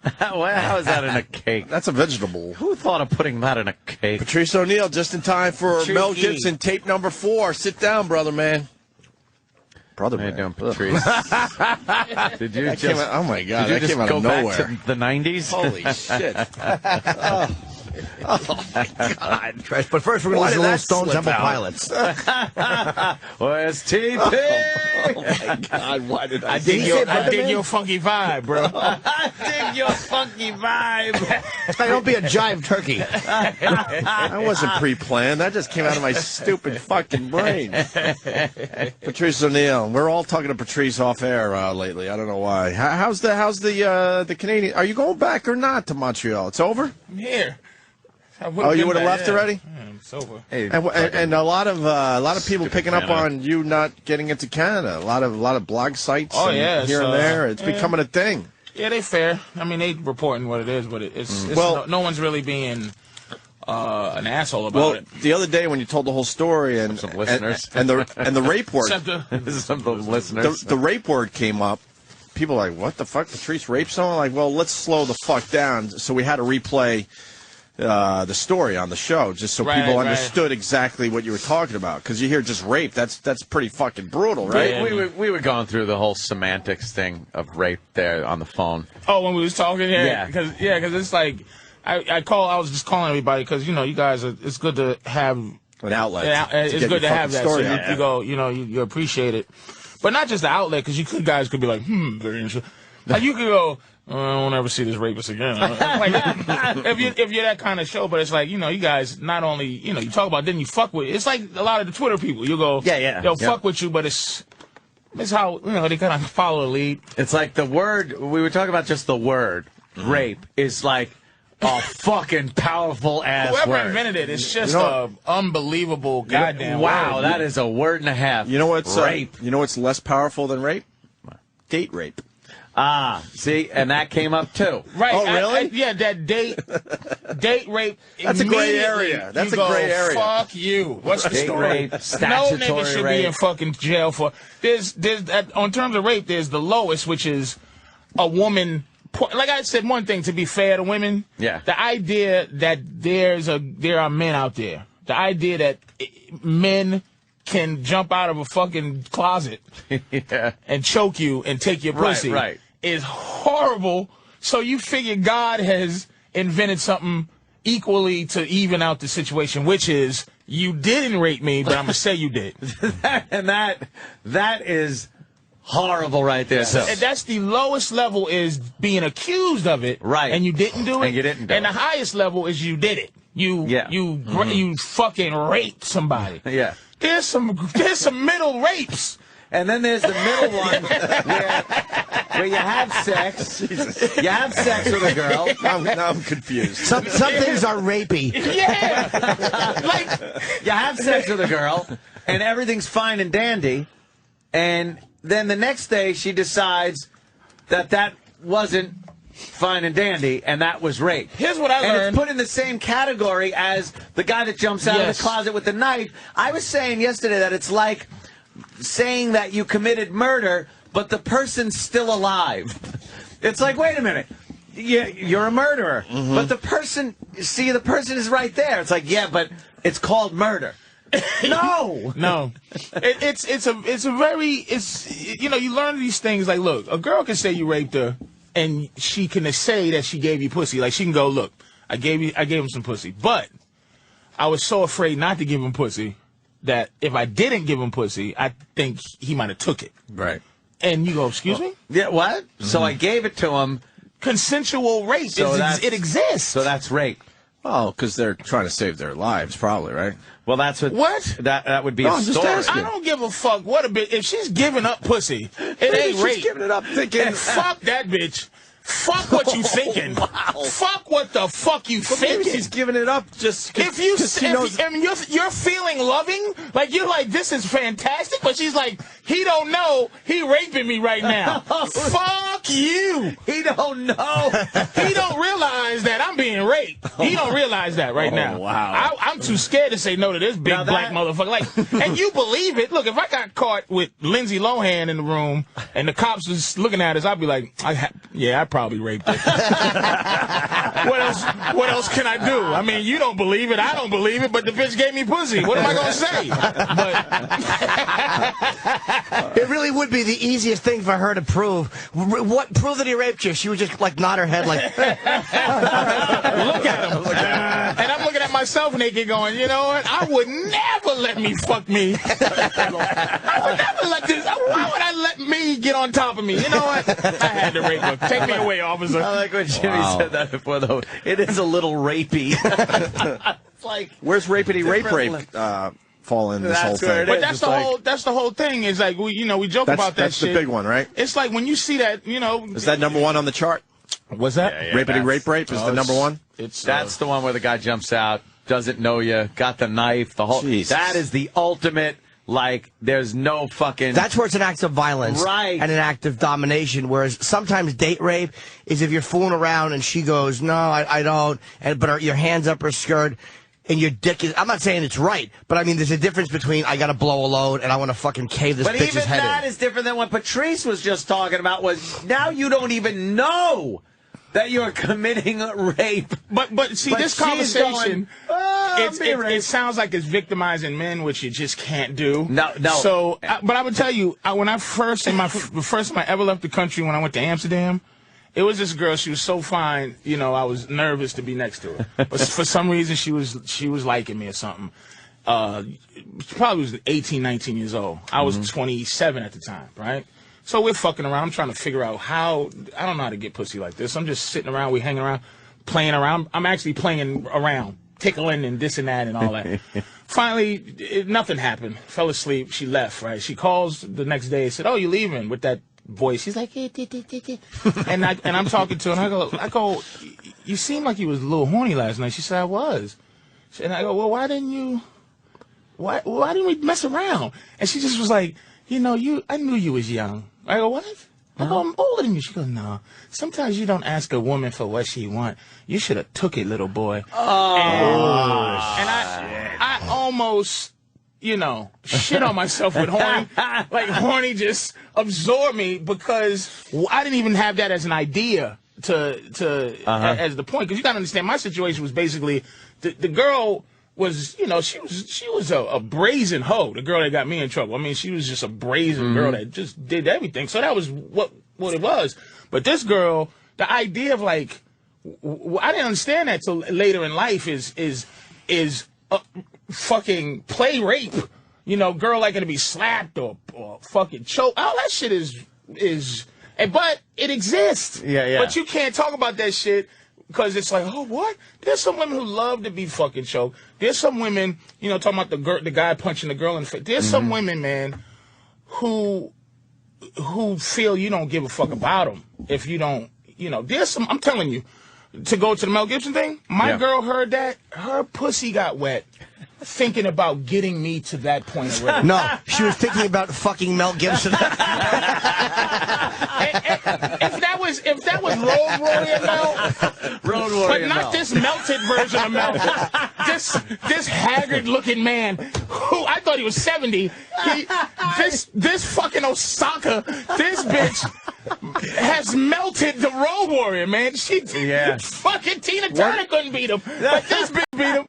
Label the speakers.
Speaker 1: How is that in a cake?
Speaker 2: That's a vegetable.
Speaker 1: Who thought of putting that in a cake?
Speaker 2: Patrice ONeal, just in time for Mel Gibson, tape number 4. Sit down, brother man. Brother man.
Speaker 1: How you doing, Patrice? Did you just?
Speaker 2: Oh my God!
Speaker 1: Did you
Speaker 2: that came out
Speaker 1: go
Speaker 2: of
Speaker 1: back
Speaker 2: nowhere.
Speaker 1: to the '90s?
Speaker 2: Holy shit! Oh my God!
Speaker 3: But first, we're going to listen to Little Stone Temple Pilots.
Speaker 1: Where's TP?
Speaker 2: Oh my God! Why did I
Speaker 4: dig your funky vibe, bro.
Speaker 1: I dig your funky vibe.
Speaker 3: Hey, don't be a jive turkey.
Speaker 2: That wasn't pre-planned. That just came out of my stupid fucking brain. Patrice ONeal. We're all talking to Patrice off air lately. I don't know why. How's the Canadian? Are you going back or not to Montreal? It's over.
Speaker 4: I'm here.
Speaker 2: Oh, you would have left already?
Speaker 4: It's over.
Speaker 1: Hey,
Speaker 2: and a lot of people picking up on you not getting into Canada. A lot of blog sites. Here and there. It's becoming a thing.
Speaker 4: Yeah, they fair. I mean, they reporting what it is, but it's
Speaker 2: well,
Speaker 4: no one's really being an asshole about it.
Speaker 2: The other day when you told the whole story and
Speaker 1: some listeners
Speaker 2: and the rape word,
Speaker 1: some listeners,
Speaker 2: the rape word came up. People are like, what the fuck? Patrice raped someone? Like, well, let's slow the fuck down. So we had to replay the story on the show just so people understood exactly what you were talking about. Because you hear just rape, that's pretty fucking brutal, right?
Speaker 1: Yeah, we were going through the whole semantics thing of rape there on the phone.
Speaker 4: Oh, when we was talking, because it's like I was just calling everybody because you guys it's good to have
Speaker 2: an outlet.
Speaker 4: It's good to have that.
Speaker 2: Story
Speaker 4: So you go, you appreciate it, but not just the outlet because guys could be like, very interesting. Like you could go, I won't ever see this rapist again. Like, if you're that kind of show, but it's like, you guys not only, you talk about, then you fuck with, it's like a lot of the Twitter people. You go, they'll fuck with you, but it's how, they kind of follow the lead.
Speaker 1: It's like the word, we were talking about just the word, rape, is like a fucking powerful ass
Speaker 4: Whoever
Speaker 1: word.
Speaker 4: invented it, it's just a unbelievable goddamn
Speaker 1: wow,
Speaker 4: word.
Speaker 1: that is a word and a half.
Speaker 2: You know what's
Speaker 1: rape?
Speaker 2: You know what's less powerful than rape? Date rape.
Speaker 1: Ah, see, and that came up too.
Speaker 4: Right.
Speaker 2: Oh, really?
Speaker 4: That date rape.
Speaker 2: That's a gray area. That's a gray area.
Speaker 4: Fuck you. What's the story?
Speaker 1: Rape,
Speaker 4: No
Speaker 1: statutory
Speaker 4: nigga should
Speaker 1: rape.
Speaker 4: be in fucking jail for. There's on terms of rape, there's the lowest, which is a woman. Like I said, one thing to be fair to women.
Speaker 1: Yeah.
Speaker 4: The idea that there are men out there. The idea that men can jump out of a fucking closet and choke you and take your pussy is horrible. So you figure God has invented something equally to even out the situation, which is you didn't rape me, but I'm gonna say you did.
Speaker 1: And that is horrible right there. So.
Speaker 4: And that's the lowest level is being accused of it,
Speaker 1: right?
Speaker 4: And you didn't do it.
Speaker 1: And you didn't do it.
Speaker 4: And the highest level is you did it. You fucking raped somebody.
Speaker 1: Yeah.
Speaker 4: There's some middle rapes.
Speaker 1: And then there's the middle one where you have sex. Jesus. You have sex with a girl.
Speaker 2: Now I'm confused.
Speaker 3: Some things are rapey.
Speaker 4: Yeah. Like
Speaker 1: you have sex with a girl, and everything's fine and dandy, and then the next day she decides that wasn't fine and dandy, and that was rape.
Speaker 4: Here's what I learned.
Speaker 1: And it's put in the same category as the guy that jumps out of the closet with the knife. I was saying yesterday that it's like saying that you committed murder, but the person's still alive. It's like, wait a minute. You're a murderer, but the person is right there. It's like, yeah, but it's called murder. No.
Speaker 4: It's a very you learn these things like, look, a girl can say you raped her and she can say that she gave you pussy. Like she can go, look, I gave him some pussy, but I was so afraid not to give him pussy that if I didn't give him pussy, I think he might have took it.
Speaker 2: Right.
Speaker 4: And you go, excuse me?
Speaker 1: Yeah, what? So I gave it to him.
Speaker 4: Consensual rape. So it exists.
Speaker 1: So that's rape.
Speaker 2: Oh, because they're trying to save their lives, probably, right?
Speaker 1: Well, that's what that would be a story.
Speaker 4: I don't give a fuck what a bitch. If she's giving up pussy, it ain't rape.
Speaker 2: She's giving it up thinking.
Speaker 4: And fuck that bitch. Fuck what you thinking.
Speaker 2: Wow.
Speaker 4: Fuck what the fuck you thinking.
Speaker 2: Maybe she's giving it up just
Speaker 4: if you're feeling loving, like you're like, this is fantastic, but she's like, he don't know he raping me right now. Fuck you.
Speaker 1: He don't know.
Speaker 4: He don't realize that I'm being being raped. He don't realize that right now.
Speaker 2: Wow.
Speaker 4: I'm too scared to say no to this big black motherfucker. Like, and you believe it. Look, if I got caught with Lindsay Lohan in the room and the cops was looking at us, I'd be like, I probably raped her. What else can I do? I mean, you don't believe it. I don't believe it, but the bitch gave me pussy. What am I going to say? But
Speaker 3: it really would be the easiest thing for her to prove. Prove that he raped you? She would just like nod her head like,
Speaker 4: look at him. And I'm looking at myself naked going, you know what? I would never let me fuck me. I would never let this. Why would I let me get on top of me? You know what? I had to rape her. Take me away, officer.
Speaker 1: I like when Jimmy said that before, though. It is a little rapey. It's like,
Speaker 2: where's rapey rape fall in this whole thing?
Speaker 4: But that's the whole thing. Is like we joke about that
Speaker 2: that's
Speaker 4: shit.
Speaker 2: That's the big one, right?
Speaker 4: It's like when you see that,
Speaker 2: Is that number one on the chart?
Speaker 4: What's that?
Speaker 2: Yeah, rapey rape is the number one?
Speaker 1: That's the one where the guy jumps out, doesn't know you, got the knife, the whole.
Speaker 2: Jesus.
Speaker 1: That is the ultimate. Like, there's no fucking...
Speaker 3: That's where it's an act of violence.
Speaker 1: Right.
Speaker 3: And an act of domination, whereas sometimes date rape is if you're fooling around and she goes, no, I don't, but your hand's up her skirt and your dick is... I'm not saying it's right, but I mean, there's a difference between I got to blow a load and I want to fucking cave this bitch's head in.
Speaker 1: But even that is different than what Patrice was just talking about, was now you don't even know that you're committing a rape.
Speaker 4: But see, this conversation, it sounds like it's victimizing men, which you just can't do.
Speaker 1: No.
Speaker 4: So, but I would tell you, when I first, the first time I ever left the country, when I went to Amsterdam, it was this girl. She was so fine, I was nervous to be next to her. But for some reason, she was liking me or something. She probably was 18, 19 years old. I was 27 at the time, right? So we're fucking around. I'm trying to figure out I don't know how to get pussy like this. I'm just sitting around. We hanging around, playing around. I'm actually playing around, tickling and this and that and all that. Finally, nothing happened. Fell asleep. She left, right? She calls the next day and said, oh, you leaving? With that voice. She's like, and I'm talking to her and I go, you seemed like you was a little horny last night. She said, I was. And I go, well, why didn't we mess around? And she just was like, I knew you was young. I go, what? I go, I'm older than you. She goes, no. Sometimes you don't ask a woman for what she want. You should have took it, little boy. Oh, and I almost, shit on myself with horny. Like horny just absorbed me because I didn't even have that as an idea as the point. Because you got to understand, my situation was basically the girl was, she was a brazen hoe, the girl that got me in trouble. I mean, she was just a brazen girl that just did everything. So that was what it was. But this girl, the idea of like, I didn't understand that till later in life is fucking play rape. Girl liking to be slapped or fucking choked. All that shit but it exists.
Speaker 1: Yeah.
Speaker 4: But you can't talk about that shit. Because it's like, oh, what? There's some women who love to be fucking choked. There's some women, talking about the guy punching the girl in the face. There's some women, man, who feel you don't give a fuck about them if you don't, there's some, I'm telling you, to go to the Mel Gibson thing, my girl heard that, her pussy got wet thinking about getting me to that point already.
Speaker 3: No, she was thinking about fucking Mel Gibson.
Speaker 4: If that was Road Warrior Mel, but not this melted version of Mel. This haggard-looking man who I thought he was 70. This fucking Osaka, this bitch has melted the Road Warrior, man. Fucking Tina Turner couldn't beat him, but this bitch beat him.